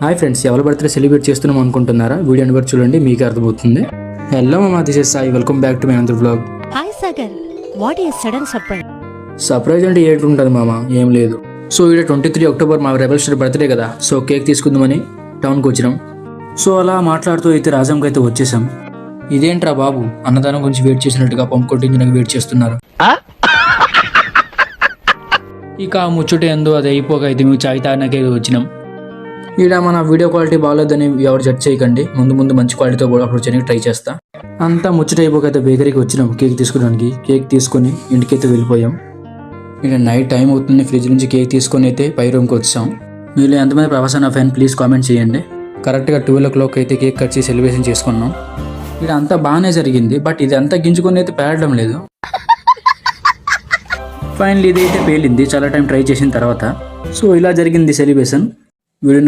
Hi friends, ఎవరి birthday celebrate చేస్తున్నాం అనుకుంటున్నారా? వీడియోని బట్టి చూడండి, మీకే అర్థమవుతుంది. హలో మామా, this is Sai. Welcome back to my another vlog. Hi Sagar, what is sudden surprise? Surprise అంటే ఏంటి ఉంటుంది మామ, ఏం లేదు. సో ఇది 23 అక్టోబర్ మా రెబల్ స్టార్ బర్త్డే కదా. సో కేక్ తీసుకుందామని టౌన్కి వచ్చినాం. సో అలా మాట్లాడుతూ అయితే రాజంకి అయితే వచ్చేసాం. ఇదేంట్రా బాబు, అన్నదానం గురించి వెయిట్ చేసినట్టుగా పంపు కొట్టించడానికి వెయిట్ చేస్తున్నారు. ఇక ఆ ముచ్చట ఎందు అది అయిపోక అయితే మేము చాయ్ తాగినాకే వచ్చినాం. ఈడ మన వీడియో క్వాలిటీ బాగాలేదని ఎవరు జడ్జ్ చేయకండి. ముందు మంచి క్వాలిటీతో కూడా అప్లోడ్ చేయడానికి ట్రై చేస్తా. అంతా ముచ్చట అయిపోకైతే బేకరీకి వచ్చినాం కేక్ తీసుకోవడానికి. కేక్ తీసుకొని ఇంటికైతే వెళ్ళిపోయాం. ఇక నైట్ టైం అవుతుంది. ఫ్రిడ్జ్ నుంచి కేక్ తీసుకొని అయితే పై రూమ్కి వచ్చాం. మీరు ఎంతమంది ప్రవాసన ఫ్యాన్ ప్లీజ్ కామెంట్ చేయండి. కరెక్ట్గా 12 o'clock అయితే కేక్ కట్ చేసి సెలబ్రేషన్ చేసుకున్నాం. ఇక్కడ అంతా బాగానే జరిగింది, బట్ ఇది అంతా గింజుకొని అయితే పేరడం లేదు. ఫైనల్ ఇదైతే పేలింది చాలా టైం ట్రై చేసిన తర్వాత. సో ఇలా జరిగింది సెలబ్రేషన్. వీడియో